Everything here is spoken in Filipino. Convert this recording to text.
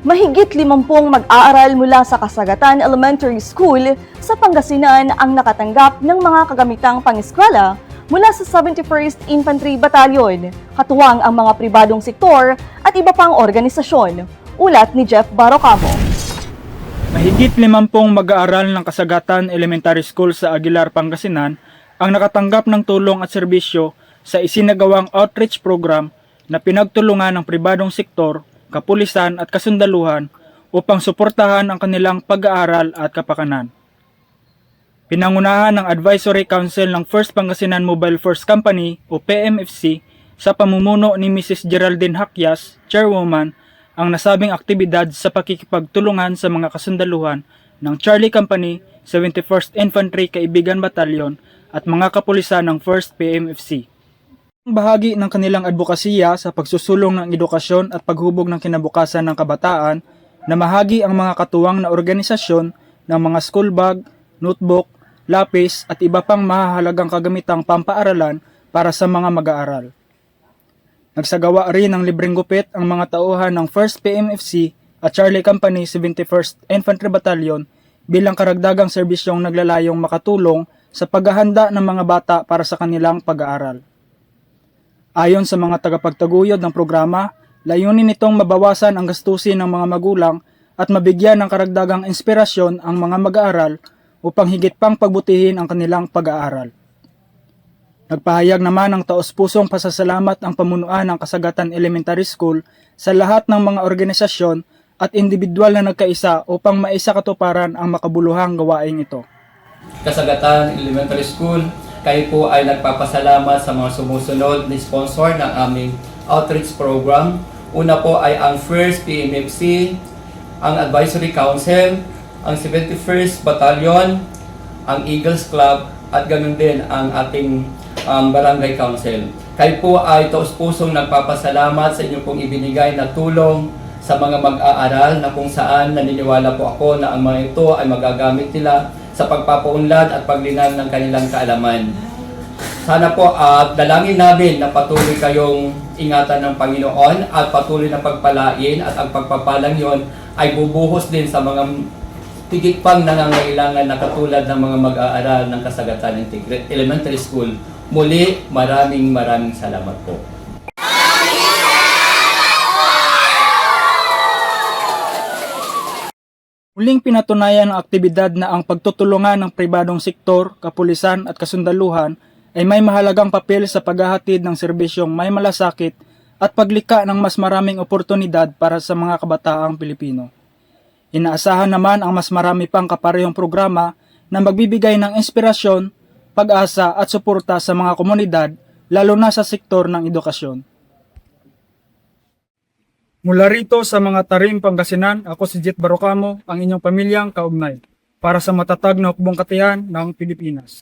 Mahigit 50 mag-aaral mula sa Kasagatan Elementary School sa Pangasinan ang nakatanggap ng mga kagamitang pang-eskwela mula sa 71st Infantry Battalion, katuwang ang mga pribadong sektor at iba pang organisasyon. Ulat ni Jeff Barocamo. Mahigit 50 mag-aaral ng Kasagatan Elementary School sa Aguilar, Pangasinan ang nakatanggap ng tulong at serbisyo sa isinagawang outreach program na pinagtulungan ng pribadong sektor, kapulisan at kasundaluhan upang suportahan ang kanilang pag-aaral at kapakanan. Pinangunahan ng Advisory Council ng First Pangasinan Mobile Force Company o PMFC sa pamumuno ni Mrs. Geraldine Hakyas, Chairwoman, ang nasabing aktibidad sa pakikipagtulungan sa mga kasundaluhan ng Charlie Company, 71st Infantry Kaibigan Battalion at mga kapulisan ng 1st PMFC. Bahagi ng kanilang advokasya sa pagsusulong ng edukasyon at paghubog ng kinabukasan ng kabataan na mahagi ang mga katuwang na organisasyon ng mga school bag, notebook, lapis at iba pang mahahalagang kagamitang pampaaralan para sa mga mag-aaral. Nagsagawa rin ng libreng gupit ang mga tauhan ng 1st PMFC at Charlie Company 71st Infantry Battalion bilang karagdagang serbisyong naglalayong makatulong sa paghahanda ng mga bata para sa kanilang pag-aaral. Ayon sa mga tagapagtaguyod ng programa, layunin nitong mabawasan ang gastusin ng mga magulang at mabigyan ng karagdagang inspirasyon ang mga mag-aaral upang higit pang pagbutihin ang kanilang pag-aaral. Nagpahayag naman ng taos-pusong pasasalamat ang pamunuan ng Kasagatan Elementary School sa lahat ng mga organisasyon at individual na nagkaisa upang maisakatuparan ang makabuluhang gawain ito. Kasagatan Elementary School, kayo po ay nagpapasalamat sa mga sumusunod na sponsor ng aming outreach program. Una po ay ang 1st PMFC, ang Advisory Council, ang 71st Battalion, ang Eagles Club, at ganoon din ang ating Barangay Council. Kayo po ay taos-pusong nagpapasalamat sa inyong pong ibinigay na tulong sa mga mag-aaral na kung saan naniniwala po ako na ang mga ito ay magagamit nila sa pagpapaunlad at paglinang ng kanilang kaalaman. Sana po dalangin namin na patuloy kayong ingatan ng Panginoon at patuloy na pagpalain at ang pagpapalang yon ay bubuhos din sa mga tigit pang nangangailangan na katulad ng mga mag-aaral ng Kasagatan Elementary School. Muli, maraming salamat po. Muling pinatunayan ng aktibidad na ang pagtutulungan ng pribadong sektor, kapulisan at kasundaluhan ay may mahalagang papel sa paghahatid ng serbisyong may malasakit at paglikha ng mas maraming oportunidad para sa mga kabataang Pilipino. Inaasahan naman ang mas marami pang kaparehong programa na magbibigay ng inspirasyon, pag-asa at suporta sa mga komunidad, lalo na sa sektor ng edukasyon. Mula rito sa mga Tarim, Pangasinan, ako si Jet Barocamo, ang inyong pamilyang kaugnay, para sa matatag na hukbong katiyan ng Pilipinas.